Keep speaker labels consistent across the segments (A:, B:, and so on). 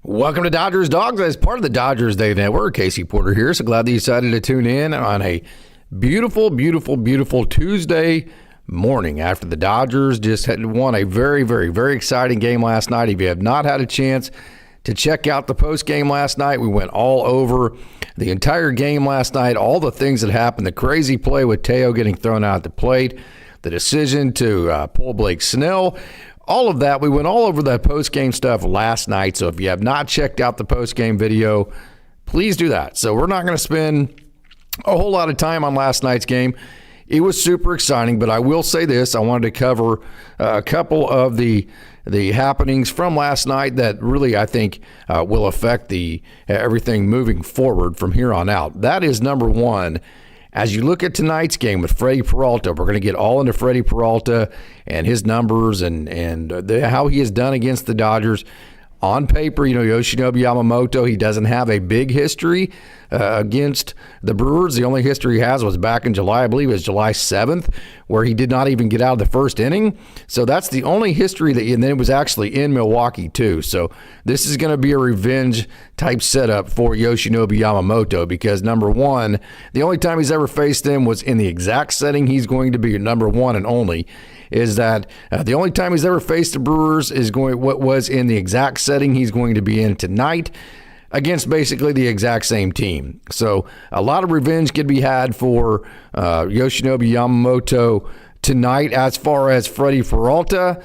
A: Welcome to Dodgers Dawgs. As part of the Dodgers Day Network, Casey Porter here. So glad that you decided to tune in on a beautiful, beautiful, beautiful Tuesday morning after the Dodgers just had won a very, very, very exciting game last night. If you have not had a chance to check out the post game last night, we went all over the entire game last night, all the things that happened, the crazy play with Teo getting thrown out at the plate, the decision to pull Blake Snell. All of that, we went all over that post-game stuff last night. So if you have not checked out the post-game video, please do that. So we're not going to spend a whole lot of time on last night's game. It was super exciting, but I will say this. I wanted to cover a couple of the happenings from last night that really, I think, will affect everything moving forward from here on out. That is number one. As you look at tonight's game with Freddie Peralta, we're going to get all into Freddie Peralta and his numbers and how he has done against the Dodgers. On paper, Yoshinobu Yamamoto, he doesn't have a big history against the Brewers. The only history he has was back in July, I believe it was July 7th, where he did not even get out of the first inning. So that's the only history and then it was actually in Milwaukee too. So this is going to be a revenge type setup for Yoshinobu Yamamoto because number one, the only time he's ever faced him was in the exact setting he's going to be number one and only. Is that the only time he's ever faced the Brewers what was in the exact setting he's going to be in tonight against basically the exact same team. So a lot of revenge could be had for Yoshinobu Yamamoto tonight. As far as Freddie Peralta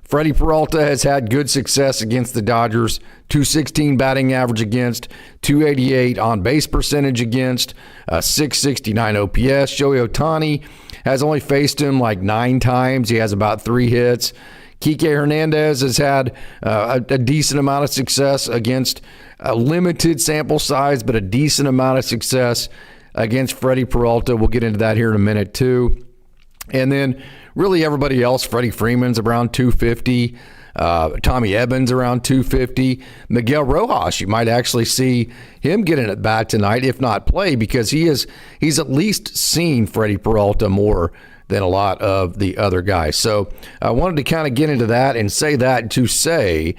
A: has had good success against the Dodgers. 216 batting average against, 288 on base percentage against, 669 OPS. Shohei Ohtani has only faced him like 9 times. He has about 3 hits. Kike Hernandez has had a decent amount of success against a limited sample size, but a decent amount of success against Freddie Peralta. We'll get into that here in a minute too. And then really everybody else, Freddie Freeman's around 250. Tommy Evans around 250. Miguel Rojas, you might actually see him get in at bat tonight, if not play, because he's at least seen Freddie Peralta more than a lot of the other guys. So I wanted to kind of get into that and say that to say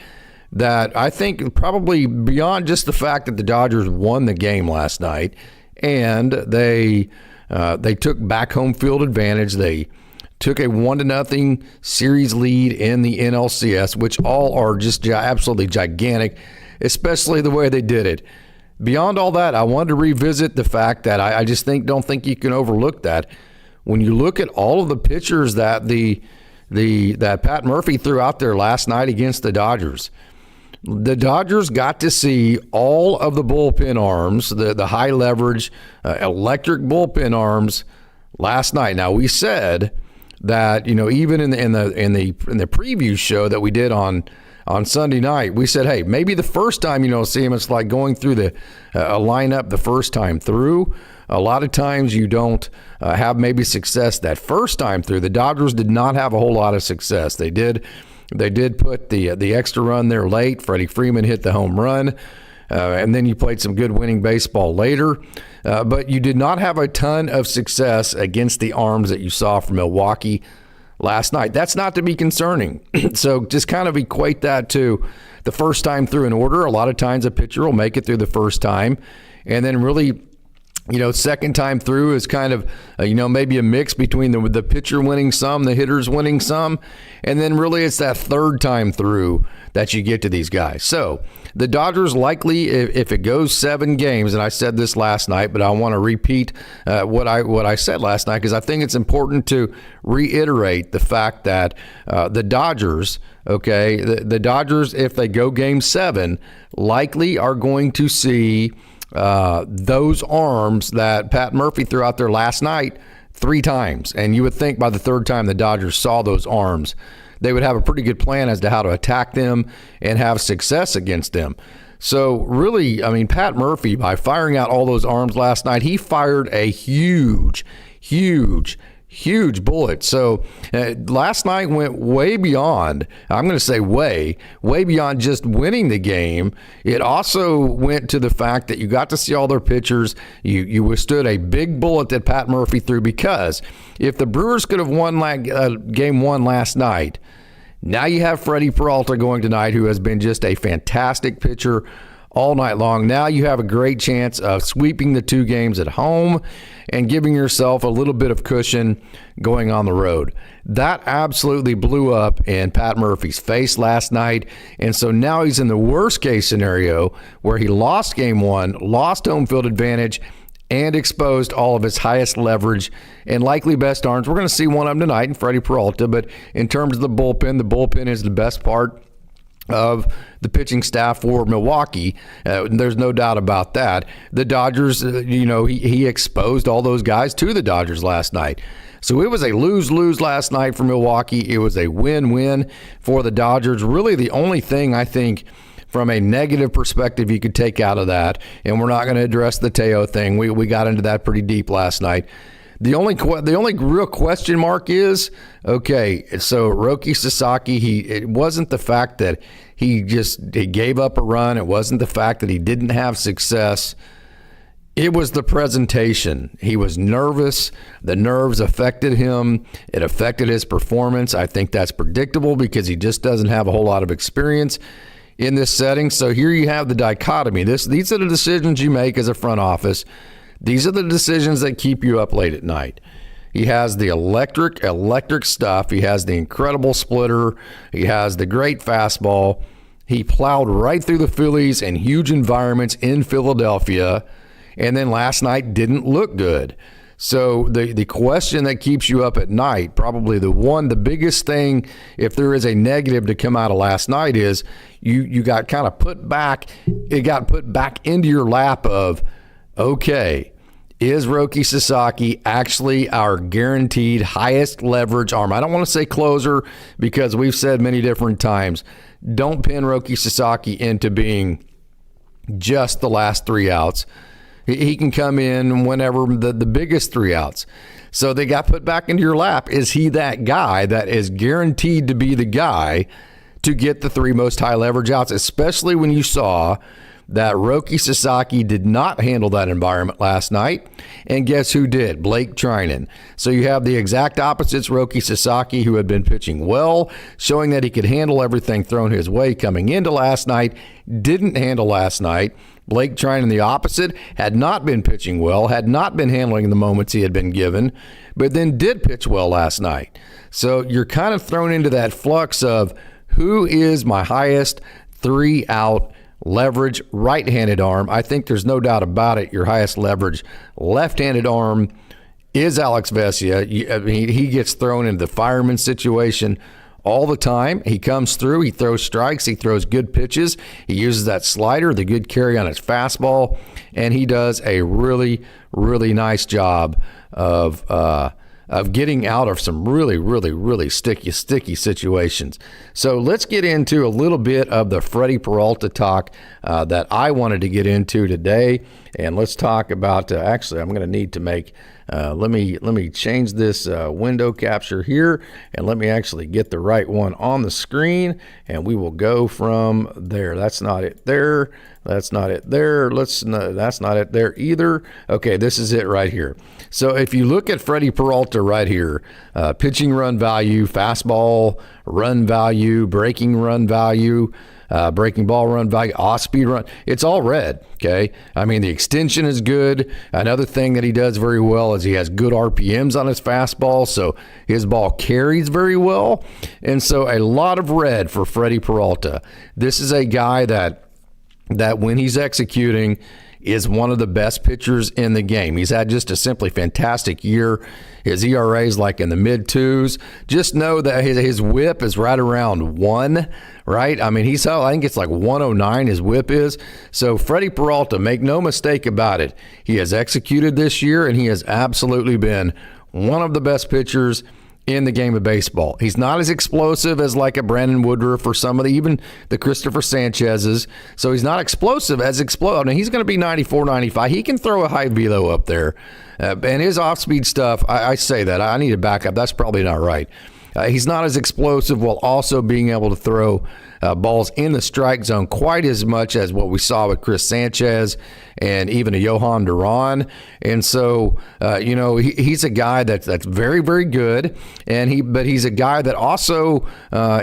A: that I think probably beyond just the fact that the Dodgers won the game last night and they took back home field advantage. They took a 1-0 series lead in the NLCS, which all are just absolutely gigantic, especially the way they did it. Beyond all that, I wanted to revisit the fact that I just don't think you can overlook that. When you look at all of the pitchers that that Pat Murphy threw out there last night against the Dodgers got to see all of the bullpen arms, the high leverage electric bullpen arms last night. Now we said that even in the preview show that we did on Sunday night, we said, hey, maybe the first time see him, it's like going through a lineup the first time through. A lot of times you don't have maybe success that first time through. The Dodgers did not have a whole lot of success. They did put the extra run there late. Freddie Freeman hit the home run. And then you played some good winning baseball later. But you did not have a ton of success against the arms that you saw from Milwaukee last night. That's not to be concerning. So just kind of equate that to the first time through an order. A lot of times a pitcher will make it through the first time. And then really, second time through is kind of, maybe a mix between the pitcher winning some, the hitters winning some. And then really it's that third time through that you get to these guys. So the Dodgers likely, if it goes 7 games, and I said this last night, but I want to repeat what I said last night because I think it's important to reiterate the fact that the Dodgers, the Dodgers, if they go game 7, likely are going to see those arms that Pat Murphy threw out there last night 3 times. And you would think by the third time the Dodgers saw those arms, they would have a pretty good plan as to how to attack them and have success against them. So really, Pat Murphy, by firing out all those arms last night, he fired a huge bullet. So last night went way beyond, I'm going to say way beyond just winning the game. It also went to the fact that you got to see all their pitchers. You withstood a big bullet that Pat Murphy threw, because if the Brewers could have won game 1 last night, Now you have Freddie Peralta going tonight, who has been just a fantastic pitcher all night long. Now you have a great chance of sweeping the 2 games at home and giving yourself a little bit of cushion going on the road. That absolutely blew up in Pat Murphy's face last night, and so now he's in the worst case scenario where he lost game 1, lost home field advantage, and exposed all of his highest leverage and likely best arms. We're going to see one of them tonight in Freddie Peralta, but in terms of the bullpen is the best part of the pitching staff for Milwaukee. There's no doubt about that. The Dodgers, he exposed all those guys to the Dodgers last night. So it was a lose-lose last night for Milwaukee. It was a win-win for the Dodgers. Really the only thing I think from a negative perspective you could take out of that, and we're not going to address the Teo thing. We got into that pretty deep last night. The only real question mark is, okay, so Roki Sasaki, it wasn't the fact that he gave up a run. It wasn't the fact that he didn't have success. It was the presentation. He was nervous. The nerves affected him. It affected his performance. I think that's predictable because he just doesn't have a whole lot of experience in this setting. So here you have the dichotomy. These are the decisions you make as a front office. These are the decisions that keep you up late at night. He has the electric stuff. He has the incredible splitter. He has the great fastball. He plowed right through the Phillies in huge environments in Philadelphia, and then last night didn't look good. So the question that keeps you up at night, probably the biggest thing, if there is a negative to come out of last night, is you got kind of put back into your lap of, okay, is Roki Sasaki actually our guaranteed highest leverage arm? I don't want to say closer because we've said many different times, don't pin Roki Sasaki into being just the last 3 outs. He can come in whenever the biggest 3 outs. So they got put back into your lap. Is he that guy that is guaranteed to be the guy to get the 3 most high leverage outs, especially when you saw that Roki Sasaki did not handle that environment last night. And guess who did? Blake Trinan. So you have the exact opposites, Roki Sasaki, who had been pitching well, showing that he could handle everything thrown his way coming into last night, didn't handle last night. Blake Trinan, the opposite, had not been pitching well, had not been handling the moments he had been given, but then did pitch well last night. So you're kind of thrown into that flux of who is my highest 3-out leverage right-handed arm. I think there's no doubt about it. Your highest leverage left-handed arm is Alex Vesia. He gets thrown into the fireman situation all the time. He comes through, he throws strikes, he throws good pitches, he uses that slider, the good carry on his fastball, and he does a really, really nice job of getting out of some really, really, really sticky situations. So let's get into a little bit of the Freddie Peralta talk that I wanted to get into today, and let's talk about. Actually, I'm going to need to make. Let me change this window capture here, and let me actually get the right one on the screen, and we will go from there. That's not it there. That's not it there. That's not it there either. Okay, this is it right here. So if you look at Freddie Peralta right here, pitching run value, fastball run value, breaking run value, breaking ball run value, off-speed run, it's all red, okay? I mean, the extension is good. Another thing that he does very well is he has good RPMs on his fastball, so his ball carries very well. And so a lot of red for Freddie Peralta. This is a guy that when he's executing is one of the best pitchers in the game. He's had just a simply fantastic year. His ERA is like in the mid-2s. Just know that his whip is right around 1, right? I mean, I think it's like 109 his whip is. So Freddie Peralta, make no mistake about it, he has executed this year, and he has absolutely been one of the best pitchers in the game of baseball. He's not as explosive as like a Brandon Woodruff or even the Christopher Sanchez's. So he's not explosive as explosive. I mean, he's going to be 94, 95. He can throw a high velo up there. And his off-speed stuff, I say that. I need to back up. That's probably not right. He's not as explosive while also being able to throw balls in the strike zone quite as much as what we saw with Chris Sanchez and even a Johan Duran. And so, he's a guy that's very, very good. But he's a guy that also,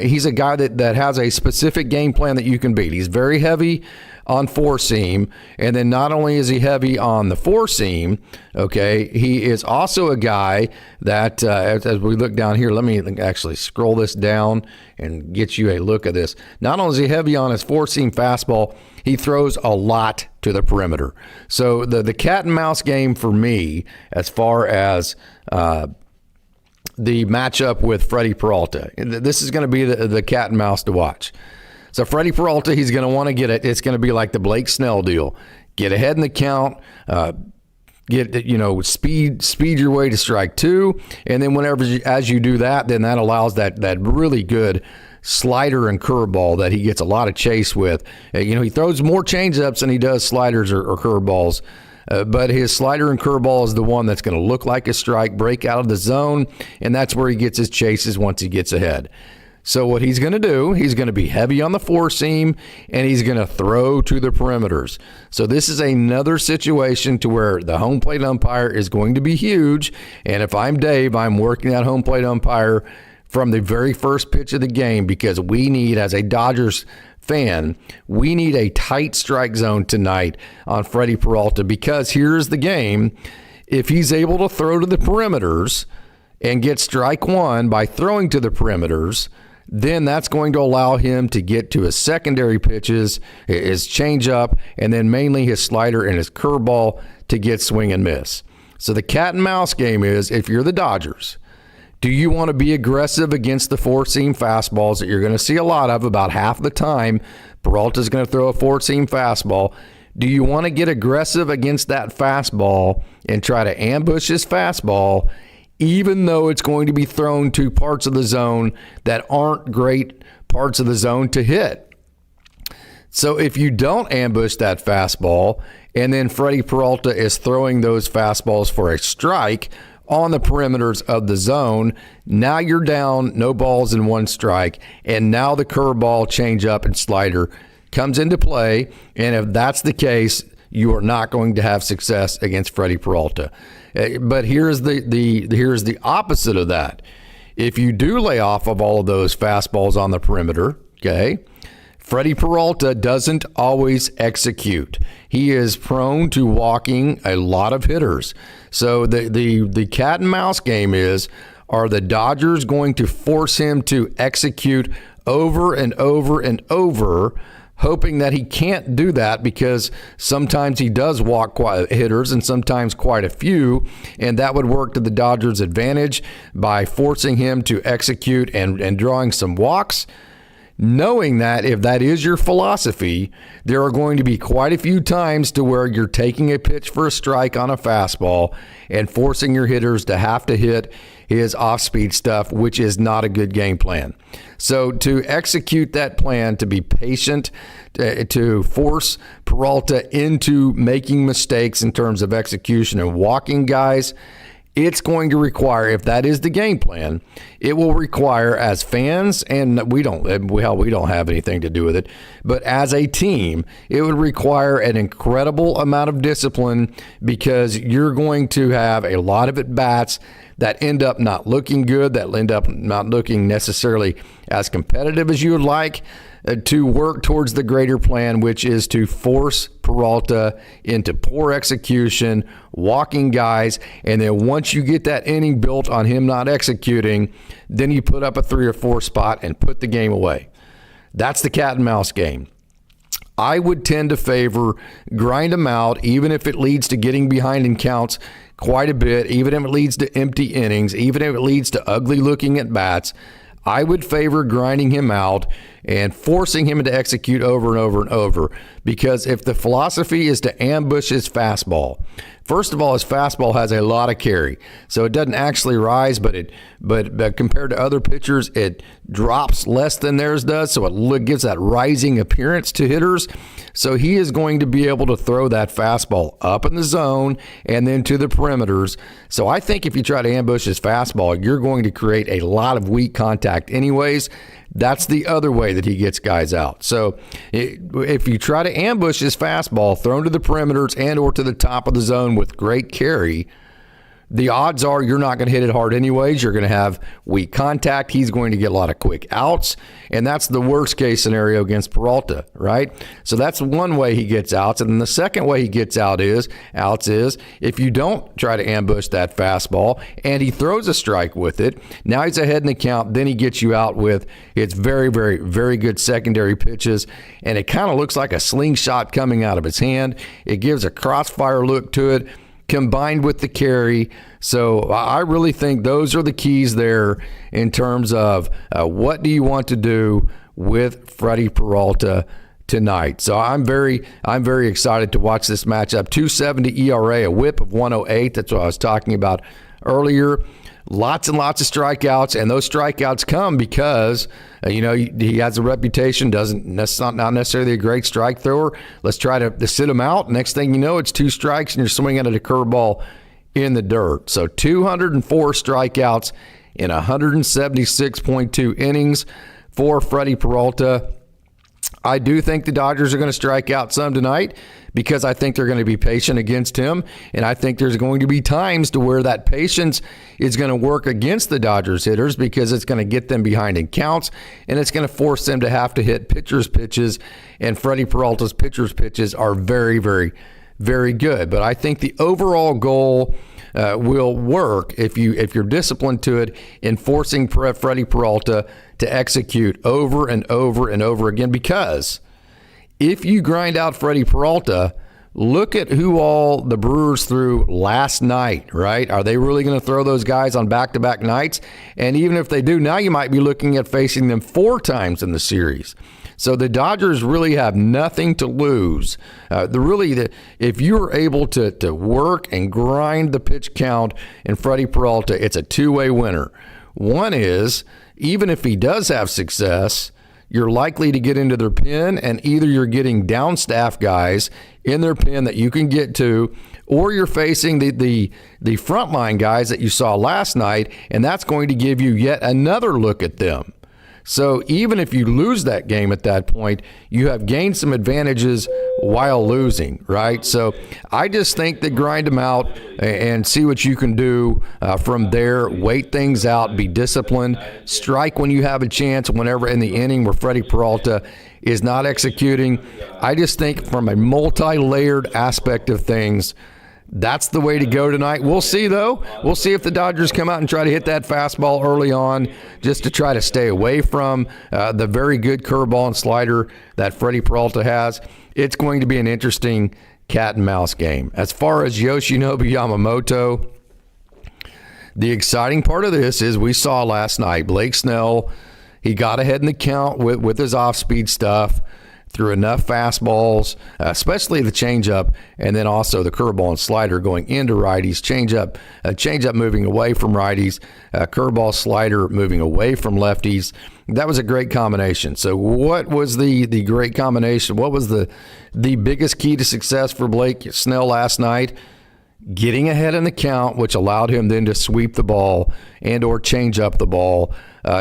A: he's a guy that has a specific game plan that you can beat. He's very heavy on four seam, and then not only is he heavy on the four seam, okay, he is also a guy that as we look down here, let me actually scroll this down and get you a look at this. Not only is he heavy on his four seam fastball, he throws a lot to the perimeter. So the cat and mouse game for me, as far as the matchup with Freddie Peralta, this is going to be the cat and mouse to watch. So Freddie Peralta, he's going to want to get it. It's going to be like the Blake Snell deal. Get ahead in the count, speed your way to strike two, and then as you do that, then that allows that really good slider and curveball that he gets a lot of chase with. He throws more changeups than he does sliders or curveballs. But his slider and curveball is the one that's going to look like a strike, break out of the zone, and that's where he gets his chases once he gets ahead. So what he's going to do, he's going to be heavy on the four seam, and he's going to throw to the perimeters. So this is another situation to where the home plate umpire is going to be huge. And if I'm Dave, I'm working that home plate umpire from the very first pitch of the game, because we need, as a Dodgers fan, we need a tight strike zone tonight on Freddie Peralta, because here's the game. If he's able to throw to the perimeters and get strike one by throwing to the perimeters, then that's going to allow him to get to his secondary pitches, his changeup, and then mainly his slider and his curveball to get swing and miss. So the cat and mouse game is, if you're the Dodgers, do you want to be aggressive against the four-seam fastballs that you're going to see a lot of about half the time? Peralta's going to throw a four-seam fastball. Do you want to get aggressive against that fastball and try to ambush his fastball, even though it's going to be thrown to parts of the zone that aren't great parts of the zone to hit? So if you don't ambush that fastball, and then Freddie Peralta is throwing those fastballs for a strike on the perimeters of the zone, now you're down no balls and one strike, and now the curveball, changeup, and slider comes into play. And if that's the case, you are not going to have success against Freddie Peralta. But here's the opposite of that. If you do lay off of all of those fastballs on the perimeter, okay, Freddie Peralta doesn't always execute. He is prone to walking a lot of hitters. So the cat and mouse game is, are the Dodgers going to force him to execute over and over and over, hoping that he can't do that, because sometimes he does walk quite hitters and sometimes quite a few, and that would work to the Dodgers' advantage by forcing him to execute and drawing some walks, knowing that if that is your philosophy, there are going to be quite a few times to where you're taking a pitch for a strike on a fastball and forcing your hitters to have to hit his off-speed stuff, which is not a good game plan. So to execute that plan, to be patient, to force Peralta into making mistakes in terms of execution and walking guys, it's going to require, if that is the game plan, it will require, as fans, and we don't have anything to do with it, but as a team, it would require an incredible amount of discipline, because you're going to have a lot of at-bats that end up not looking good, that end up not looking necessarily as competitive as you would like, to work towards the greater plan, which is to force Peralta into poor execution, walking guys, and then once you get that inning built on him not executing, then you put up a 3 or 4 spot and put the game away. That's the cat and mouse game. I would tend to favor grind them out, even if it leads to getting behind in counts quite a bit, even if it leads to empty innings, even if it leads to ugly looking at bats. I would favor grinding him out and forcing him to execute over and over and over. Because if the philosophy is to ambush his fastball, first of all, his fastball has a lot of carry, so it doesn't actually rise, but compared to other pitchers, it drops less than theirs does, so it gives that rising appearance to hitters. So he is going to be able to throw that fastball up in the zone and then to the perimeters. So I think if you try to ambush his fastball, you're going to create a lot of weak contact anyways. That's the other way that he gets guys out. So if you try to ambush his fastball, thrown to the perimeters and or to the top of the zone with great carry, the odds are you're not going to hit it hard anyways. You're going to have weak contact. He's going to get a lot of quick outs, and that's the worst case scenario against Peralta, right? So that's one way he gets outs. And then the second way he gets outs is if you don't try to ambush that fastball and he throws a strike with it, now he's ahead in the count, then he gets you out with its very, very, very good secondary pitches, and it kind of looks like a slingshot coming out of his hand. It gives a crossfire look to it, combined with the carry. So I really think those are the keys there in terms of what do you want to do with Freddie Peralta tonight. So I'm very excited to watch this matchup. 2.70 ERA, a whip of 108. That's what I was talking about earlier. Lots and lots of strikeouts, and those strikeouts come because he has a reputation. That's not necessarily a great strike thrower. Let's try to sit him out. Next thing you know, it's 2 strikes, and you're swinging at a curveball in the dirt. So 204 strikeouts in 176.2 innings for Freddie Peralta. I do think the Dodgers are going to strike out some tonight because I think they're going to be patient against him, and I think there's going to be times to where that patience is going to work against the Dodgers hitters because it's going to get them behind in counts, and it's going to force them to have to hit pitchers' pitches, and Freddie Peralta's pitchers' pitches are very, very, very good. But I think the overall goal will work if you're disciplined to it in forcing Freddie Peralta to execute over and over and over again, because if you grind out Freddie Peralta, look at who all the Brewers threw last night, right? Are they really going to throw those guys on back-to-back nights? And even if they do, now you might be looking at facing them 4 times in the series. So the Dodgers really have nothing to lose. If you're able to work and grind the pitch count in Freddie Peralta, it's a two-way winner. One is, even if he does have success, you're likely to get into their pen, and either you're getting down-staff guys in their pen that you can get to, or you're facing the frontline guys that you saw last night, and that's going to give you yet another look at them. So even if you lose that game at that point, you have gained some advantages while losing, right? So I just think that grind them out and see what you can do from there. Wait things out, be disciplined, strike when you have a chance, whenever in the inning where Freddie Peralta is not executing. I just think from a multi-layered aspect of things, that's the way to go tonight. We'll see, though. We'll see if the Dodgers come out and try to hit that fastball early on just to try to stay away from the very good curveball and slider that Freddie Peralta has. It's going to be an interesting cat and mouse game. As far as Yoshinobu Yamamoto, the exciting part of this is we saw last night Blake Snell, he got ahead in the count with his off-speed stuff, threw enough fastballs, especially the changeup, and then also the curveball and slider going into righties. Changeup moving away from righties, curveball, slider moving away from lefties. That was a great combination. So what was the great combination? What was the biggest key to success for Blake Snell last night? Getting ahead in the count, which allowed him then to sweep the ball and or change up the ball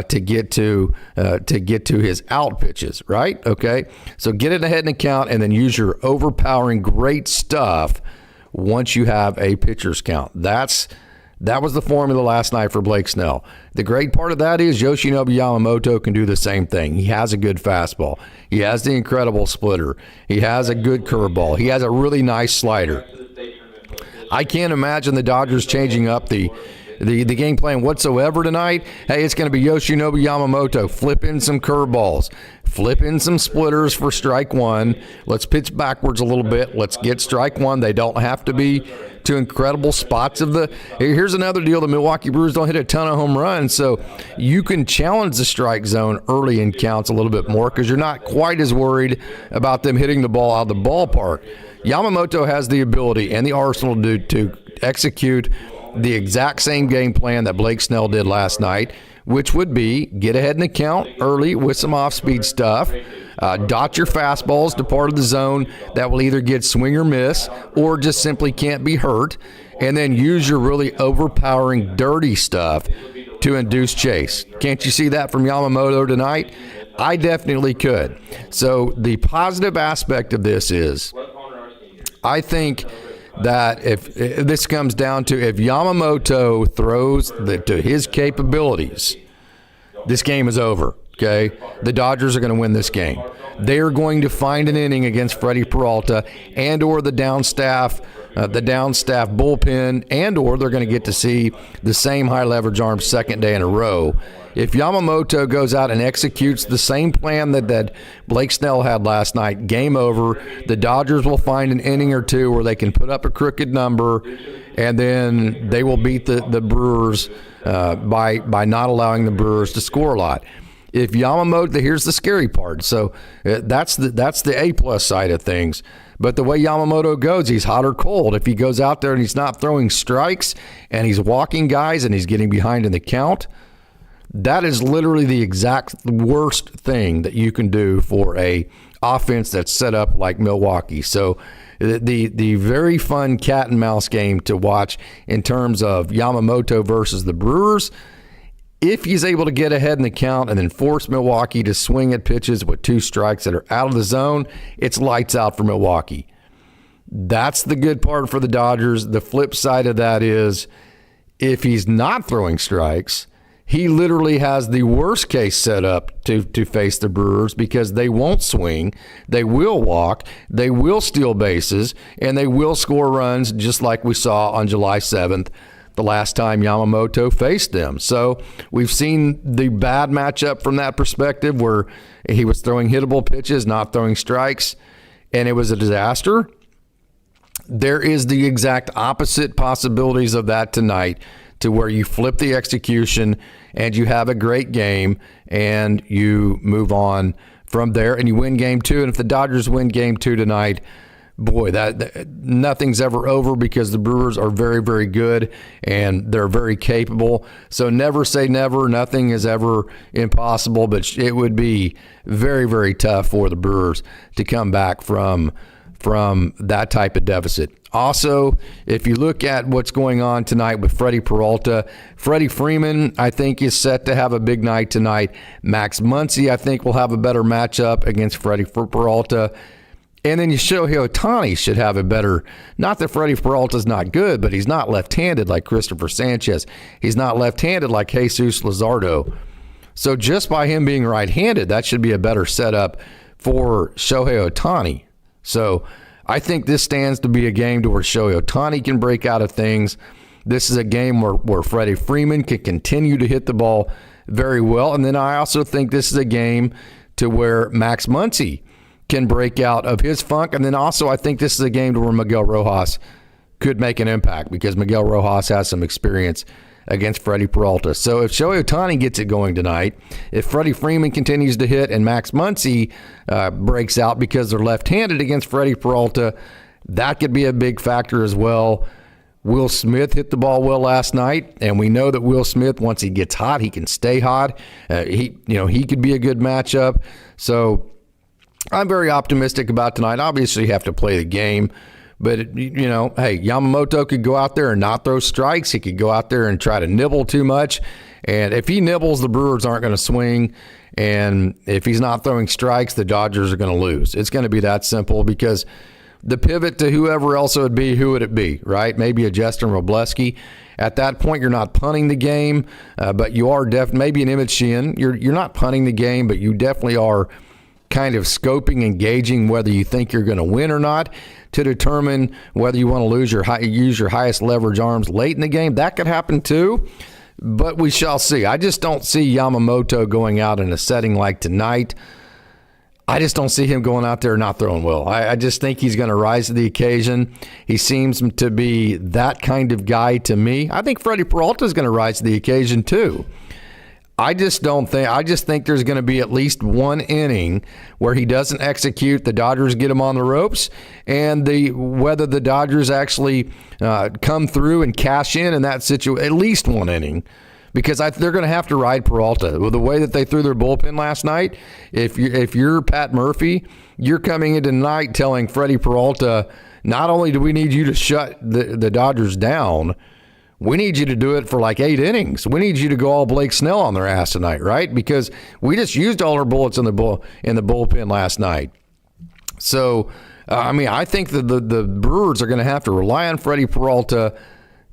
A: to get to his out pitches, right? Okay, so get it ahead in the count and then use your overpowering great stuff once you have a pitcher's count. That was the formula last night for Blake Snell. The great part of that is Yoshinobu Yamamoto can do the same thing. He has a good fastball. He has the incredible splitter. He has a good curveball. He has a really nice slider. I can't imagine the Dodgers changing up the the game plan whatsoever tonight, hey, it's going to be Yoshinobu Yamamoto. Flip in some curveballs. Flip in some splitters for strike one. Let's pitch backwards a little bit. Let's get strike one. They don't have to be to incredible spots of the. Here's another deal. The Milwaukee Brewers don't hit a ton of home runs, so you can challenge the strike zone early in counts a little bit more because you're not quite as worried about them hitting the ball out of the ballpark. Yamamoto has the ability and the arsenal to execute the exact same game plan that Blake Snell did last night, which would be get ahead in the count early with some off-speed stuff, dot your fastballs to part of the zone that will either get swing or miss or just simply can't be hurt, and then use your really overpowering dirty stuff to induce chase. Can't you see that from Yamamoto tonight? I definitely could. So the positive aspect of this is I think that if this comes down to if Yamamoto throws to his capabilities, this game is over, okay? The Dodgers are going to win this game. They are going to find an inning against Freddie Peralta and or the down staff bullpen, and or they're going to get to see the same high leverage arm second day in a row. If Yamamoto goes out and executes the same plan that Blake Snell had last night, game over. The Dodgers will find an inning or two where they can put up a crooked number, and then they will beat the Brewers by not allowing the Brewers to score a lot. If Yamamoto, here's the scary part. So that's the A-plus side of things. But the way Yamamoto goes, he's hot or cold. If he goes out there and he's not throwing strikes and he's walking guys and he's getting behind in the count, that is literally the exact worst thing that you can do for a offense that's set up like Milwaukee. So the very fun cat and mouse game to watch in terms of Yamamoto versus the Brewers, if he's able to get ahead in the count and then force Milwaukee to swing at pitches with two strikes that are out of the zone, it's lights out for Milwaukee. That's the good part for the Dodgers. The flip side of that is if he's not throwing strikes, he literally has the worst case set up to face the Brewers because they won't swing, they will walk, they will steal bases, and they will score runs just like we saw on July 7th, the last time Yamamoto faced them. So we've seen the bad matchup from that perspective where he was throwing hittable pitches, not throwing strikes, and it was a disaster. There is the exact opposite possibilities of that tonight, to where you flip the execution and you have a great game and you move on from there and you win game two. And if the Dodgers win game two tonight, boy, that nothing's ever over because the Brewers are very, very good and they're very capable. So never say never. Nothing is ever impossible, but it would be very, very tough for the Brewers to come back from that type of deficit. Also, if you look at what's going on tonight with Freddie Peralta, Freddie Freeman, I think, is set to have a big night tonight. Max Muncy, I think, will have a better matchup against Freddie Peralta. And then Shohei Ohtani should have a better, not that Freddie Peralta's not good, but he's not left-handed like Christopher Sanchez. He's not left-handed like Jesus Luzardo. So just by him being right-handed, that should be a better setup for Shohei Ohtani. So I think this stands to be a game to where Shohei Ohtani can break out of things. This is a game where Freddie Freeman can continue to hit the ball very well. And then I also think this is a game to where Max Muncy can break out of his funk. And then also I think this is a game to where Miguel Rojas could make an impact because Miguel Rojas has some experience against Freddie Peralta. So if Shohei Ohtani gets it going tonight, if Freddie Freeman continues to hit and Max Muncy breaks out because they're left-handed against Freddie Peralta, that could be a big factor as well. Will Smith hit the ball well last night, and we know that Will Smith, once he gets hot, he can stay hot. He could be a good matchup. So I'm very optimistic about tonight. Obviously, you have to play the game. But, hey, Yamamoto could go out there and not throw strikes. He could go out there and try to nibble too much. And if he nibbles, the Brewers aren't going to swing. And if he's not throwing strikes, the Dodgers are going to lose. It's going to be that simple because the pivot to whoever else it would be, who would it be, right? Maybe a Justin Robleski. At that point, you're not punting the game, but you are maybe an Emmett Sheehan. You're not punting the game, but you definitely are kind of scoping and gauging whether you think you're going to win or not to determine whether you want to use your highest leverage arms late in the game. That could happen too, but we shall see. I just don't see Yamamoto going out in a setting like tonight. I just don't see him going out there not throwing well. I just think he's going to rise to the occasion. He seems to be that kind of guy to me. I think Freddie Peralta is going to rise to the occasion too. I just think there's going to be at least one inning where he doesn't execute. The Dodgers get him on the ropes, and whether the Dodgers actually come through and cash in that situation, at least one inning, because they're going to have to ride Peralta. With the way that they threw their bullpen last night, if you're Pat Murphy, you're coming in tonight telling Freddie Peralta, not only do we need you to shut the Dodgers down, we need you to do it for like 8 innings. We need you to go all Blake Snell on their ass tonight, right? Because we just used all our bullets in the bullpen last night. So, I think that the Brewers are going to have to rely on Freddie Peralta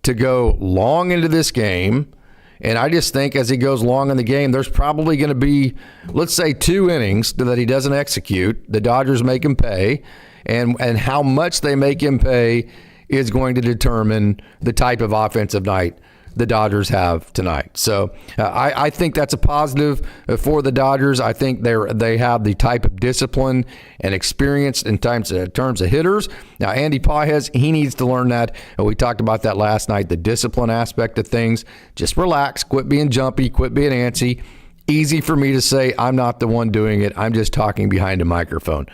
A: to go long into this game. And I just think as he goes long in the game, there's probably going to be, let's say, 2 innings that he doesn't execute. The Dodgers make him pay. And how much they make him pay is going to determine the type of offensive night the Dodgers have tonight. So I think that's a positive for the Dodgers. I think they have the type of discipline and experience in terms of hitters. Now, Andy Pages, he needs to learn that. We talked about that last night, the discipline aspect of things. Just relax, quit being jumpy, quit being antsy. Easy for me to say, I'm not the one doing it. I'm just talking behind a microphone.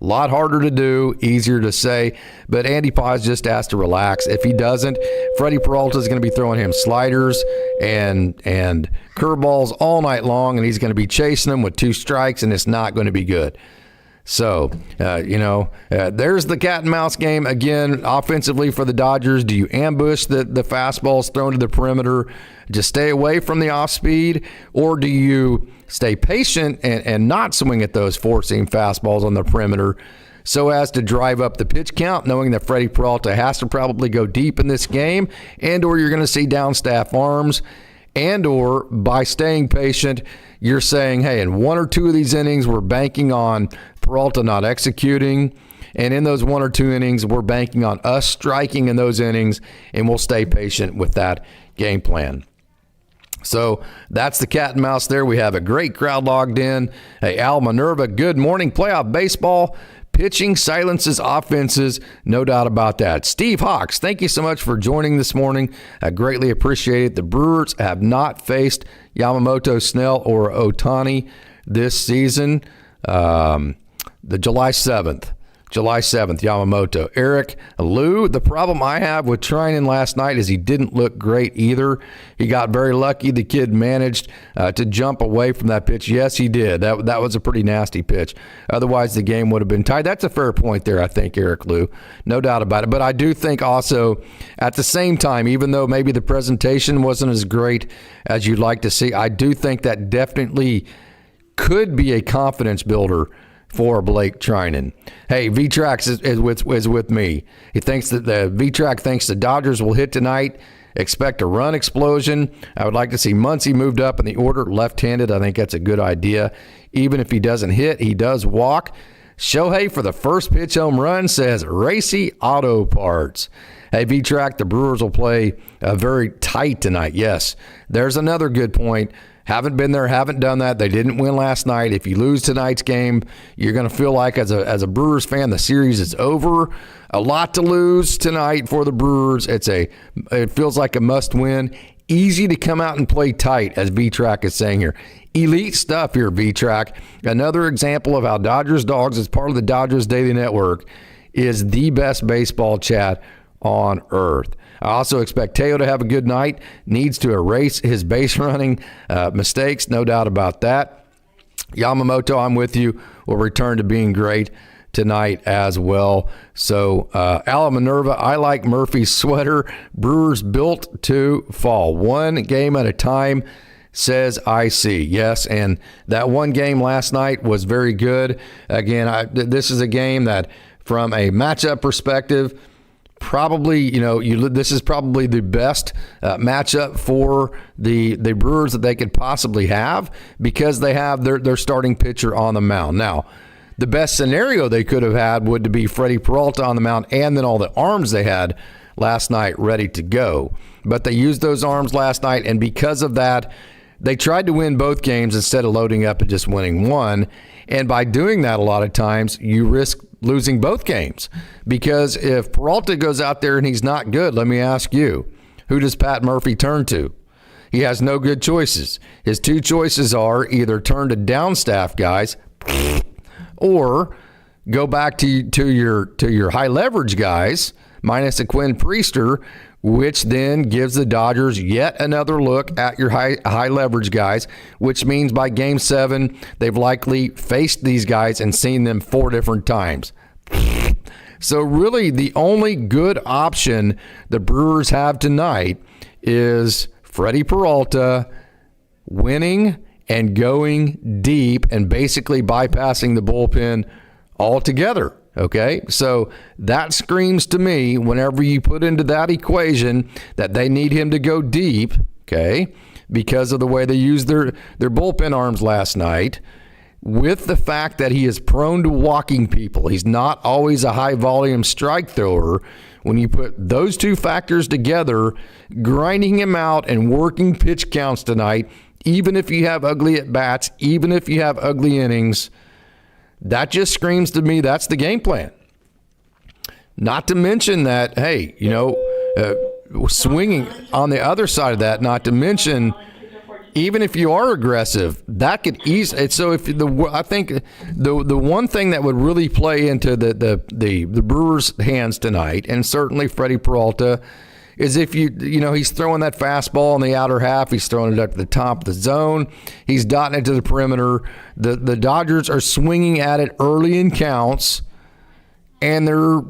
A: A lot harder to do, easier to say, but Andy Paz just has to relax. If he doesn't, Freddie Peralta is going to be throwing him sliders and curveballs all night long, and he's going to be chasing them with 2 strikes, and it's not going to be good. So, there's the cat and mouse game again offensively for the Dodgers. Do you ambush the fastballs thrown to the perimeter, just stay away from the off speed, or do you stay patient and not swing at those 4-seam fastballs on the perimeter so as to drive up the pitch count, knowing that Freddie Peralta has to probably go deep in this game, and or you're going to see down staff arms, and or by staying patient, you're saying, hey, in 1 or 2 of these innings, we're banking on Peralta not executing, and in those 1 or 2 innings, we're banking on us striking in those innings, and we'll stay patient with that game plan. So that's the cat and mouse there. We have a great crowd logged in. Hey, Al Minerva, good morning. Playoff baseball. Pitching silences offenses, no doubt about that. Steve Hawks, thank you so much for joining this morning. I greatly appreciate it. The Brewers have not faced Yamamoto, Snell, or Ohtani this season. The July 7th, Yamamoto. Eric Lou, the problem I have with Treinen last night is he didn't look great either. He got very lucky. The kid managed to jump away from that pitch. Yes, he did. That was a pretty nasty pitch. Otherwise, the game would have been tied. That's a fair point there, I think, Eric Lou. No doubt about it. But I do think also at the same time, even though maybe the presentation wasn't as great as you'd like to see, I do think that definitely could be a confidence builder for Blake Treinen. Hey, V-Trax is with me. He thinks that the V-Track thinks the Dodgers will hit tonight. Expect a run explosion. I would like to see Muncy moved up in the order, left-handed. I think that's a good idea. Even if he doesn't hit, he does walk. Shohei for the first pitch home run, says Racy Auto Parts. Hey, V-Track, the Brewers will play very tight tonight. Yes, there's another good point. Haven't been there, haven't done that. They didn't win last night. If you lose tonight's game, you're going to feel like as a Brewers fan, the series is over. A lot to lose tonight for the Brewers. It feels like a must-win. Easy to come out and play tight, as V-Track is saying here. Elite stuff here, V-Track. Another example of how Dodgers Dawgs, as part of the Dodgers Daily Network, is the best baseball chat on earth. I also expect Teo to have a good night. Needs to erase his base running mistakes, no doubt about that. Yamamoto, I'm with you, will return to being great tonight as well. So, Al Minerva, I like Murphy's sweater. Brewers built to fall. One game at a time, says I see. Yes, and that one game last night was very good. Again, this is a game that, from a matchup perspective, probably, this is probably the best matchup for the Brewers that they could possibly have, because they have their starting pitcher on the mound. Now, the best scenario they could have had would be Freddie Peralta on the mound and then all the arms they had last night ready to go. But they used those arms last night, and because of that, they tried to win both games instead of loading up and just winning one. And by doing that, a lot of times you risk losing both games, because if Peralta goes out there and he's not good, let me ask you, who does Pat Murphy turn to? He has no good choices. His two choices are either turn to downstaff guys or go back to your high leverage guys minus a Quinn Priester, which then gives the Dodgers yet another look at your high leverage guys, which means by Game 7, they've likely faced these guys and seen them 4 different times. So really the only good option the Brewers have tonight is Freddie Peralta winning and going deep and basically bypassing the bullpen altogether. Okay, so that screams to me, whenever you put into that equation that they need him to go deep, okay, because of the way they used their bullpen arms last night, with the fact that he is prone to walking people. He's not always a high volume strike thrower. When you put those two factors together, grinding him out and working pitch counts tonight, even if you have ugly at bats, even if you have ugly innings, that just screams to me that's the game plan. Not to mention that, hey, swinging on the other side of that, not to mention, even if you are aggressive, that could easily. So I think the one thing that would really play into the Brewers' hands tonight, and certainly Freddie Peralta, is if he's throwing that fastball in the outer half, he's throwing it up to the top of the zone, he's dotting it to the perimeter. The Dodgers are swinging at it early in counts, and they're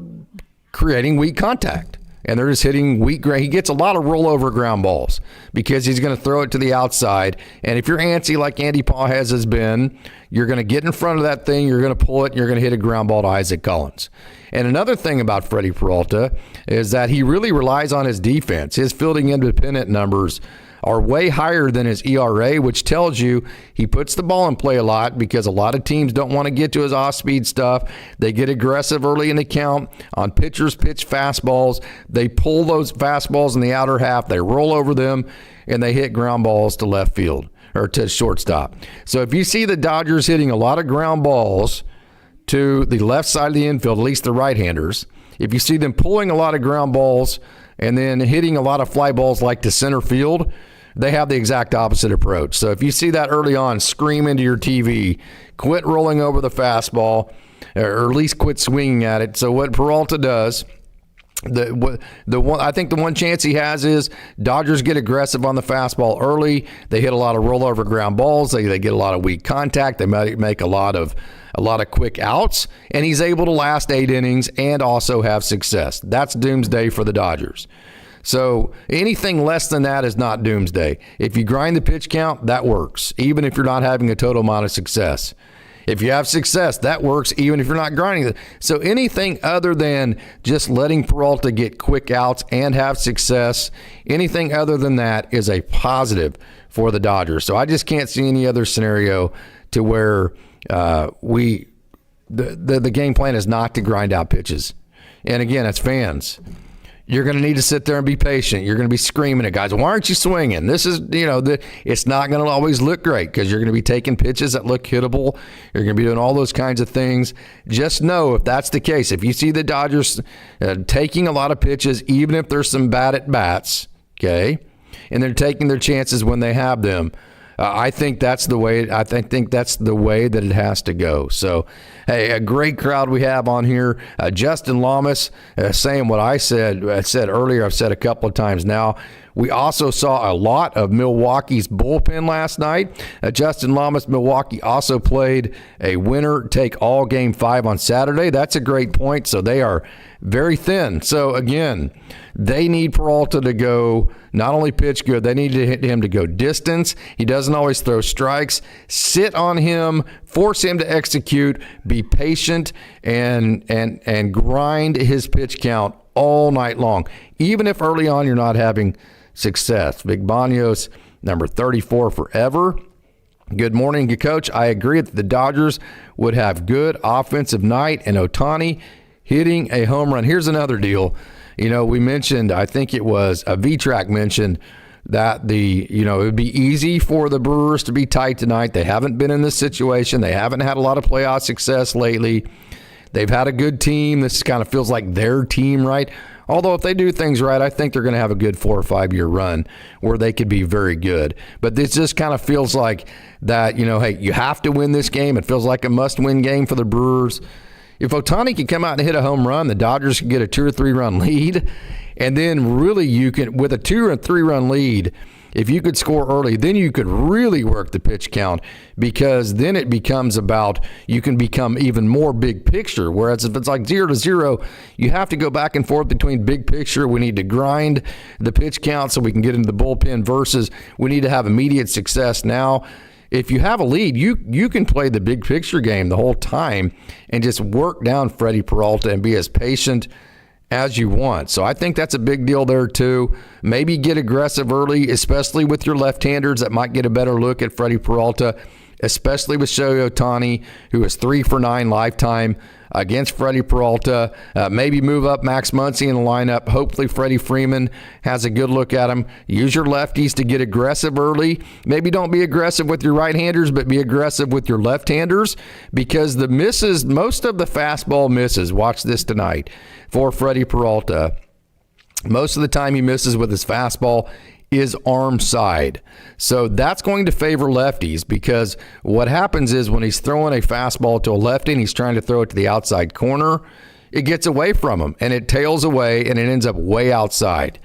A: creating weak contact. And they're just hitting weak ground. He gets a lot of rollover ground balls because he's going to throw it to the outside. And if you're antsy like Andy Pages has been, you're going to get in front of that thing, you're going to pull it, and you're going to hit a ground ball to Isaac Collins. And another thing about Freddie Peralta is that he really relies on his defense. His fielding independent numbers are way higher than his ERA, which tells you he puts the ball in play a lot because a lot of teams don't want to get to his off-speed stuff. They get aggressive early in the count on pitchers pitch fastballs. They pull those fastballs in the outer half. They roll over them, and they hit ground balls to left field or to shortstop. So if you see the Dodgers hitting a lot of ground balls to the left side of the infield, at least the right-handers, if you see them pulling a lot of ground balls and then hitting a lot of fly balls like to center field, they have the exact opposite approach. So if you see that early on, scream into your TV, quit rolling over the fastball, or at least quit swinging at it. So what Peralta does, I think the one chance he has is Dodgers get aggressive on the fastball early. They hit a lot of rollover ground balls. They get a lot of weak contact. They might make a lot of quick outs, and he's able to last 8 innings and also have success. That's doomsday for the Dodgers. So anything less than that is not doomsday. If you grind the pitch count, that works, even if you're not having a total amount of success. If you have success, that works even if you're not grinding it. So anything other than just letting Peralta get quick outs and have success, anything other than that is a positive for the Dodgers. So I just can't see any other scenario to where the game plan is not to grind out pitches. And again, it's fans. You're going to need to sit there and be patient. You're going to be screaming at guys, why aren't you swinging? This is, it's not going to always look great because you're going to be taking pitches that look hittable. You're going to be doing all those kinds of things. Just know if that's the case, if you see the Dodgers taking a lot of pitches, even if there's some bad at bats, okay, and they're taking their chances when they have them, I think that's the way. I think that's the way that it has to go. So, hey, a great crowd we have on here. Justin Lamas saying what I said earlier. I've said a couple of times now. We also saw a lot of Milwaukee's bullpen last night. Justin Lamas, Milwaukee also played a winner-take-all Game 5 on Saturday. That's a great point. So they are very thin. So, again, they need Peralta to go not only pitch good, they need him to go distance. He doesn't always throw strikes. Sit on him, force him to execute, be patient, and grind his pitch count all night long, even if early on you're not having success. Vic Baños, number 34 forever. Good morning, Coach. I agree that the Dodgers would have good offensive night and Ohtani hitting a home run. Here's another deal. We mentioned, I think it was a V-Track mentioned that it would be easy for the Brewers to be tight tonight. They haven't been in this situation. They haven't had a lot of playoff success lately. They've had a good team. This kind of feels like their team, right? Although if they do things right, I think they're going to have a good 4 or 5 year run where they could be very good. But this just kind of feels like that, hey, you have to win this game. It feels like a must-win game for the Brewers. If Ohtani can come out and hit a home run, the Dodgers can get a 2 or 3 run lead. And then really you can, with a 2 or 3 run lead, if you could score early, then you could really work the pitch count, because then it becomes about, you can become even more big picture. Whereas if it's like 0-0, you have to go back and forth between big picture. We need to grind the pitch count so we can get into the bullpen versus we need to have immediate success now. If you have a lead, you can play the big picture game the whole time and just work down Freddie Peralta and be as patient as you want. So I think that's a big deal there too. Maybe get aggressive early, especially with your left-handers that might get a better look at Freddie Peralta, especially with Shohei Ohtani, who is 3 for 9 lifetime against Freddie Peralta. Maybe move up Max Muncy in the lineup. Hopefully Freddie Freeman has a good look at him. Use your lefties to get aggressive early. Maybe don't be aggressive with your right-handers, but be aggressive with your left-handers, because the misses, most of the fastball misses, watch this tonight, for Freddie Peralta, most of the time he misses with his fastball is arm side. So that's going to favor lefties, because what happens is when he's throwing a fastball to a lefty and he's trying to throw it to the outside corner, it gets away from him and it tails away and it ends up way outside.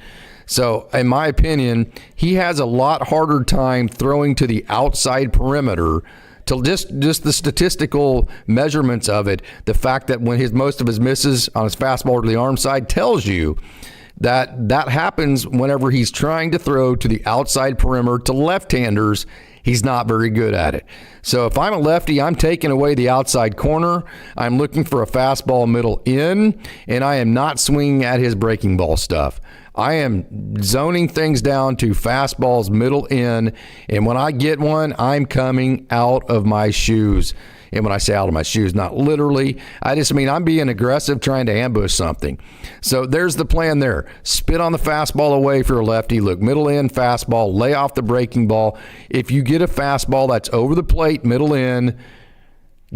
A: So in my opinion, he has a lot harder time throwing to the outside perimeter. To just the statistical measurements of it, the fact that when most of his misses on his fastball to the arm side tells you that happens whenever he's trying to throw to the outside perimeter to left-handers. He's not very good at it. So if I'm a lefty, I'm taking away the outside corner. I'm looking for a fastball middle in, and I am not swinging at his breaking ball stuff. I am zoning things down to fastballs middle in, and when I get one, I'm coming out of my shoes. And when I say out of my shoes, not literally, I just mean I'm being aggressive trying to ambush something. So there's the plan there. Spit on the fastball away for a lefty. Look, middle in, fastball, lay off the breaking ball. If you get a fastball that's over the plate, middle in,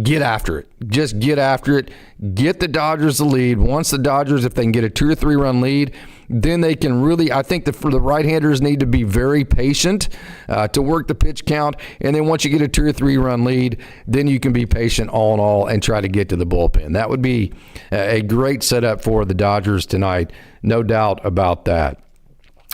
A: get after it. Just get after it. Get the Dodgers the lead. Once the Dodgers, if they can get a 2 or 3 run lead, then they can really, I think for the right-handers need to be very patient to work the pitch count. And then once you get a 2 or 3 run lead, then you can be patient all in all and try to get to the bullpen. That would be a great setup for the Dodgers tonight. No doubt about that.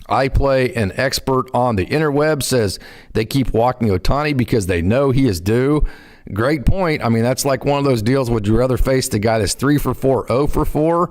A: I Play, an expert on the interweb, says they keep walking Ohtani because they know he is due. Great point. I mean, that's like one of those deals. Would you rather face the guy that's 3 for 4, 0 for 4?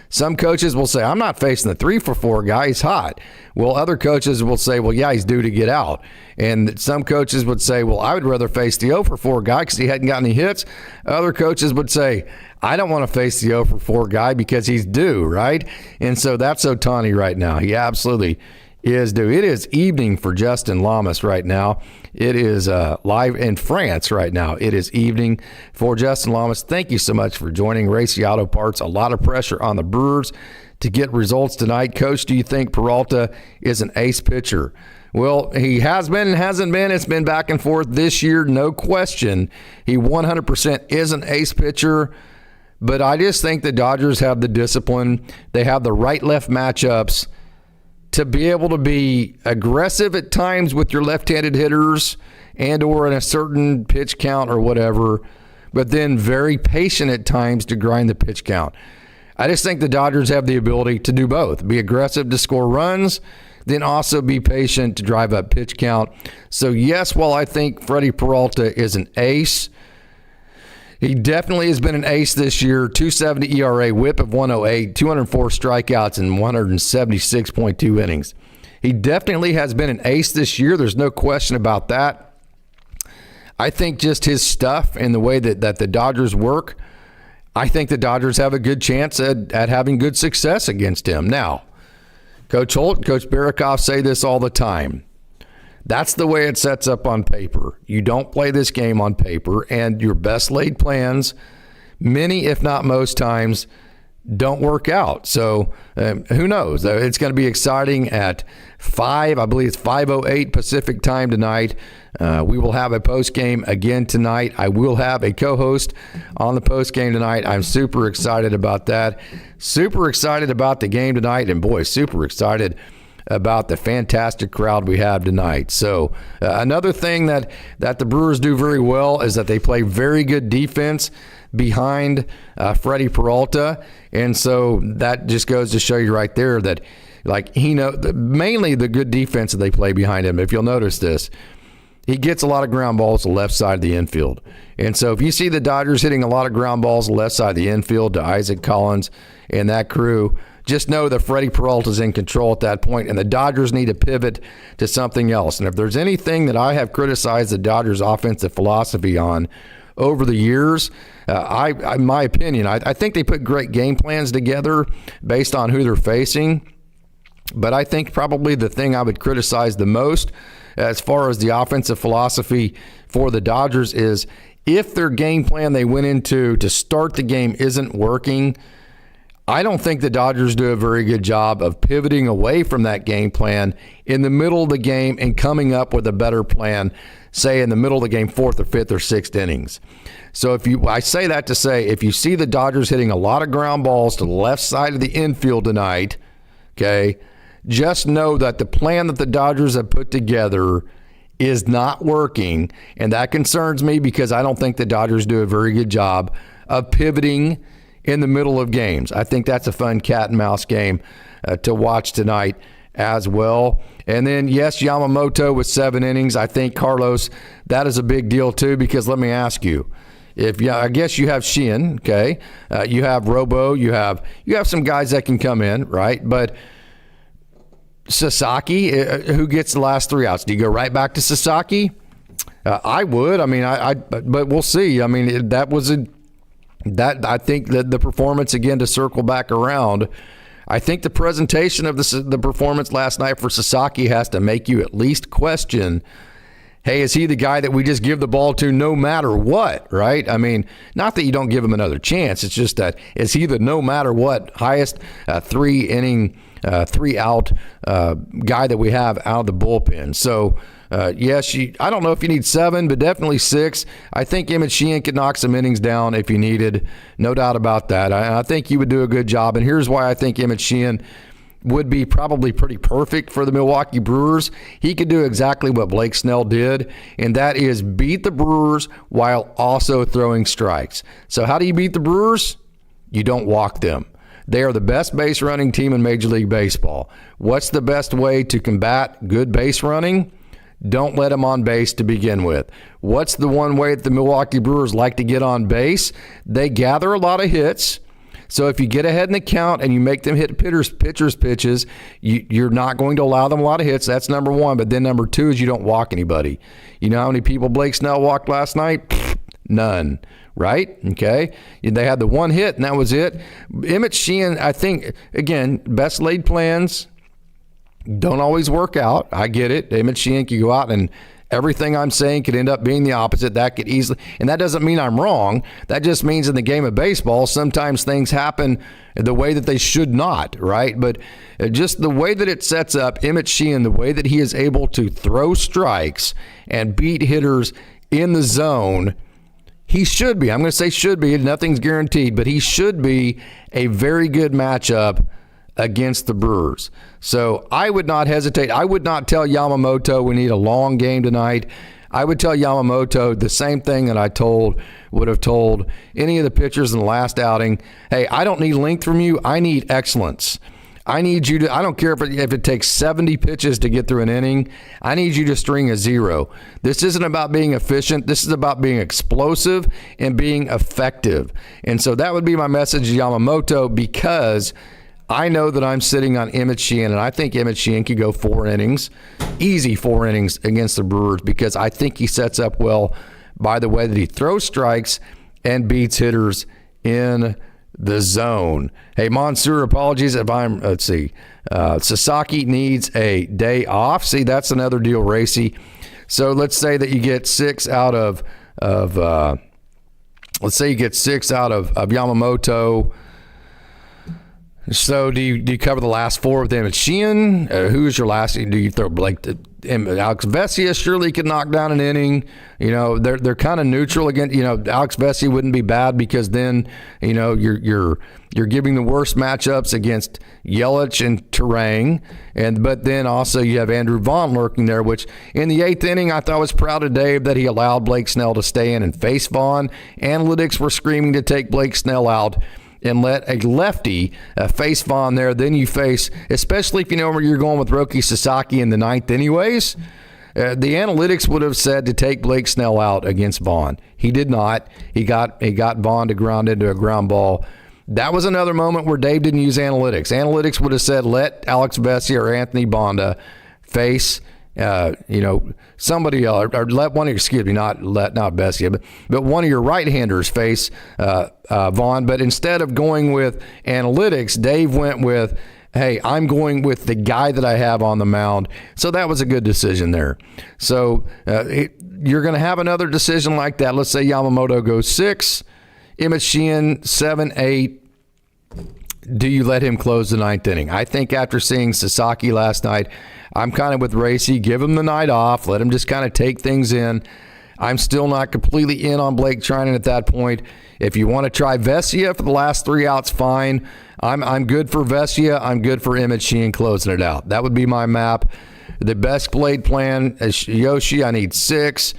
A: Some coaches will say, I'm not facing the 3 for 4 guy. He's hot. Well, other coaches will say, well, yeah, he's due to get out. And some coaches would say, well, I would rather face the 0 for 4 guy because he hadn't got any hits. Other coaches would say, I don't want to face the 0 for 4 guy because he's due, right? And so that's Ohtani right now. He absolutely is due. It is evening for Justin Lamas right now. It is live in France right now. It is evening for Justin Lamas. Thank you so much for joining Racy Auto Parts. A lot of pressure on the Brewers to get results tonight. Coach, do you think Peralta is an ace pitcher? Well, he has been and hasn't been. It's been back and forth this year, no question. He 100% is an ace pitcher. But I just think the Dodgers have the discipline. They have the right-left matchups to be able to be aggressive at times with your left-handed hitters and or in a certain pitch count or whatever, but then very patient at times to grind the pitch count. I just think the Dodgers have the ability to do both. Be aggressive to score runs, then also be patient to drive up pitch count. So yes, while I think Freddie Peralta is an ace, he definitely has been an ace this year. 2.70 ERA, whip of 108, 204 strikeouts, and 176.2 innings. He definitely has been an ace this year. There's no question about that. I think just his stuff and the way that the Dodgers work, I think the Dodgers have a good chance at having good success against him. Now, Coach Holt, Coach Barrakoff say this all the time. That's the way it sets up on paper. You don't play this game on paper, and your best laid plans, many, if not most times, don't work out. So who knows? It's going to be exciting at 5. I believe it's 5:08 Pacific time tonight. We will have a post game again tonight. I will have a co-host on the post game tonight. I'm super excited about that. Super excited about the game tonight, and boy, super excited about the fantastic crowd we have tonight. So another thing that the Brewers do very well is that they play very good defense behind Freddie Peralta. And so that just goes to show you right there that, like, mainly the good defense that they play behind him. If you'll notice this, he gets a lot of ground balls to the left side of the infield. And so if you see the Dodgers hitting a lot of ground balls to the left side of the infield to Isaac Collins and that crew, just know that Freddie Peralta's in control at that point, and the Dodgers need to pivot to something else. And if there's anything that I have criticized the Dodgers' offensive philosophy on over the years, in my opinion, I think they put great game plans together based on who they're facing. But I think probably the thing I would criticize the most as far as the offensive philosophy for the Dodgers is if their game plan they went into to start the game isn't working, I don't think the Dodgers do a very good job of pivoting away from that game plan in the middle of the game and coming up with a better plan, say in the middle of the game, 4th or 5th or 6th innings. So I say that to say, if you see the Dodgers hitting a lot of ground balls to the left side of the infield tonight, okay, just know that the plan that the Dodgers have put together is not working, and that concerns me because I don't think the Dodgers do a very good job of pivoting in the middle of games. I think that's a fun cat and mouse game to watch tonight as well. And then, yes, Yamamoto with 7 innings. I think, Carlos, that is a big deal too, because let me ask you, I guess you have Sheehan, okay? You have Robo, you have some guys that can come in, right? But Sasaki, who gets the last 3 outs? Do you go right back to Sasaki? I would. I mean, but we'll see. I mean, I think that the performance, again, to circle back around, I think the presentation of the performance last night for Sasaki has to make you at least question, hey, is he the guy that we just give the ball to no matter what, right? I mean, not that you don't give him another chance. It's just that is he the no matter what highest 3-inning, 3-out guy that we have out of the bullpen? So, yes, I don't know if you need 7, but definitely 6. I think Emmett Sheehan could knock some innings down if you needed. No doubt about that. I think he would do a good job. And here's why I think Emmett Sheehan would be probably pretty perfect for the Milwaukee Brewers. He could do exactly what Blake Snell did, and that is beat the Brewers while also throwing strikes. So how do you beat the Brewers? You don't walk them. They are the best base running team in Major League Baseball. What's the best way to combat good base running? Don't let them on base to begin with. What's the one way that the Milwaukee Brewers like to get on base? They gather a lot of hits. So if you get ahead in the count and you make them hit pitchers' pitches, you're not going to allow them a lot of hits. That's number one. But then number 2 is you don't walk anybody. You know how many people Blake Snell walked last night? None. Right? Okay. They had the 1 hit, and that was it. Emmett Sheehan, I think, again, best laid plans don't always work out. I get it. Emmett Sheehan could go out and everything I'm saying could end up being the opposite. That could easily, and that doesn't mean I'm wrong. That just means in the game of baseball, sometimes things happen the way that they should not, right? But just the way that it sets up Emmett Sheehan, the way that he is able to throw strikes and beat hitters in the zone, he should be, I'm going to say should be, nothing's guaranteed, but he should be a very good matchup against the Brewers. So I would not hesitate. I would not tell Yamamoto we need a long game tonight. I would tell Yamamoto the same thing that I would have told any of the pitchers in the last outing. Hey, I don't need length from you. I need excellence. I need you to, I don't care if it takes 70 pitches to get through an inning. I need you to string a 0. This isn't about being efficient. This is about being explosive and being effective. And so that would be my message to Yamamoto, because I know that I'm sitting on Emmett Sheehan, and I think Emmett Sheehan could go 4 innings, easy 4 innings against the Brewers, because I think he sets up well by the way that he throws strikes and beats hitters in the zone. Hey, Mansoor, apologies if let's see. Sasaki needs a day off. See, that's another deal, Racy. So let's say that you get 6 out of let's say you get 6 out of Yamamoto. So do you cover the last 4 of them at Sheehan? Who's your last? Do you throw Blake? Alex Vesia surely could knock down an inning. They're kind of neutral again. Alex Vesia wouldn't be bad because then you're giving the worst matchups against Yelich and Terang, but then also you have Andrew Vaughn lurking there, which in the 8th inning I thought was proud of Dave that he allowed Blake Snell to stay in and face Vaughn. Analytics were screaming to take Blake Snell out and let a lefty face Vaughn there. Then you face, especially if you know where you're going with Roki Sasaki in the 9th anyways, the analytics would have said to take Blake Snell out against Vaughn. He did not. He got Vaughn to ground into a ground ball. That was another moment where Dave didn't use analytics. Analytics would have said let Alex Vesia or Anthony Bonda face somebody else, or let one of your, not Vesia, but one of your right-handers face Vaughn. But instead of going with analytics, Dave went with, hey, I'm going with the guy that I have on the mound. So that was a good decision there. So you're going to have another decision like that. Let's say Yamamoto goes 6, Emmett Sheehan 7, 8. Do you let him close the 9th inning? I think after seeing Sasaki last night, I'm kind of with Racy. Give him the night off. Let him just kind of take things in. I'm still not completely in on Blake Trinan at that point. If you want to try Vesia for the last 3 outs, fine. I'm good for Vesia. I'm good for Emmett Sheehan closing it out. That would be my map. The best played plan is Yoshi, I need 6.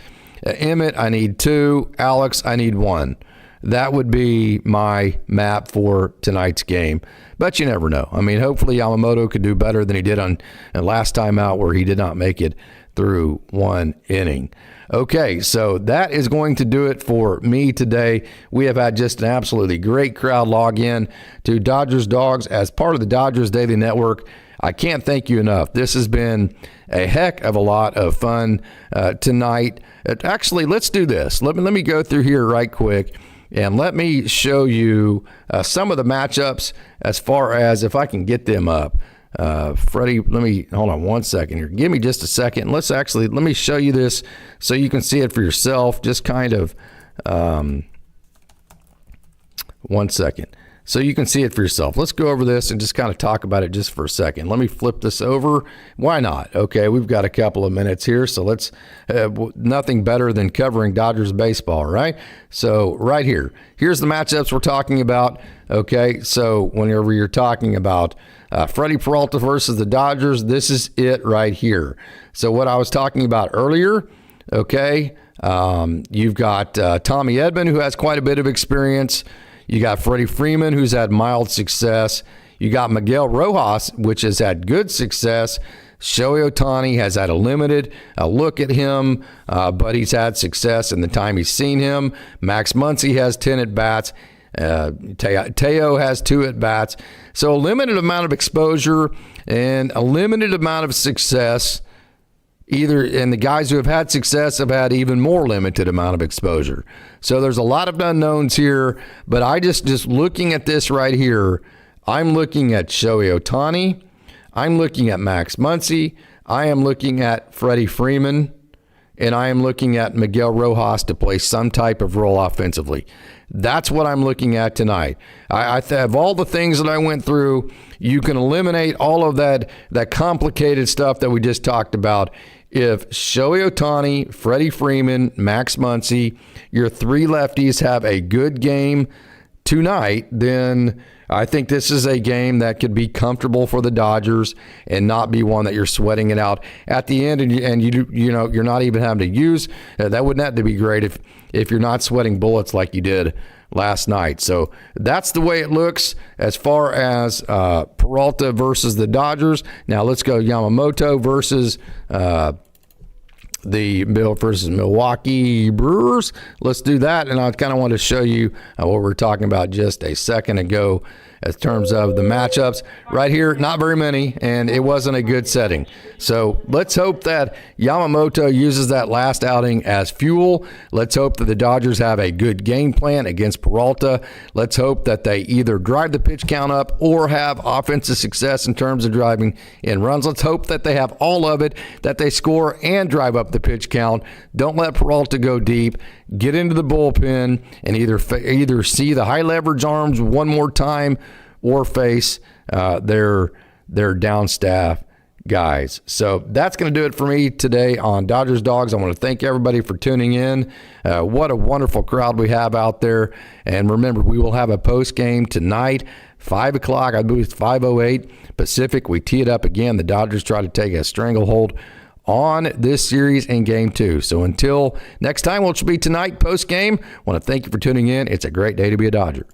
A: Emmett, I need 2. Alex, I need 1. That would be my map for tonight's game. But you never know. I mean, hopefully Yamamoto could do better than he did on last time out where he did not make it through 1 inning. Okay, so that is going to do it for me today. We have had just an absolutely great crowd log in to Dodgers Dawgs as part of the Dodgers Daily Network. I can't thank you enough. This has been a heck of a lot of fun tonight. Actually, let's do this. Let me go through here right quick. And let me show you some of the matchups as far as if I can get them up. Freddie, hold on 1 second here. Give me just a second. Let me show you this so you can see it for yourself. Just kind of 1 second. So you can see it for yourself. Let's go over this and just kind of talk about it just for a second. Let me flip this over. Why not? Okay, we've got a couple of minutes here, so let's nothing better than covering Dodgers baseball, right? So right here's the matchups we're talking about. Okay, so whenever you're talking about Freddie Peralta versus the Dodgers, this is it right here. So what I was talking about earlier, okay, you've got Tommy Edman, who has quite a bit of experience. You got Freddie Freeman, who's had mild success. You got Miguel Rojas, which has had good success. Shohei Ohtani has had a limited look at him, but he's had success in the time he's seen him. Max Muncy has 10 at-bats. Teo has 2 at-bats. So a limited amount of exposure and a limited amount of success. And the guys who have had success have had even more limited amount of exposure. So there's a lot of unknowns here, but I just looking at this right here, I'm looking at Shohei Ohtani, I'm looking at Max Muncy, I am looking at Freddie Freeman, and I am looking at Miguel Rojas to play some type of role offensively. That's what I'm looking at tonight. I have all the things that I went through. You can eliminate all of that complicated stuff that we just talked about. If Shohei Ohtani, Freddie Freeman, Max Muncy, your 3 lefties have a good game tonight, then I think this is a game that could be comfortable for the Dodgers and not be one that you're sweating it out at the end, and you're not even having to use. That wouldn't have to be great if you're not sweating bullets like you did last night. So that's the way it looks as far as Peralta versus the Dodgers. Now let's go Yamamoto versus the Bill versus Milwaukee Brewers. Let's do that. And I kind of want to show you what we were talking about just a second ago in terms of the matchups. Right here, not very many, and it wasn't a good setting. So let's hope that Yamamoto uses that last outing as fuel. Let's hope that the Dodgers have a good game plan against Peralta. Let's hope that they either drive the pitch count up or have offensive success in terms of driving in runs. Let's hope that they have all of it, that they score and drive up the pitch count. Don't let Peralta go deep. Get into the bullpen and either see the high leverage arms one more time or face their down staff guys. So that's going to do it for me today on Dodgers Dogs. I want to thank everybody for tuning in. What a wonderful crowd we have out there. And remember, we will have a post game tonight, 5 o'clock. I believe it's 5:08 Pacific. We tee it up again. The Dodgers try to take a stranglehold on this series in game 2. So until next time, which will be tonight post game, I want to thank you for tuning in. It's a great day to be a Dodger.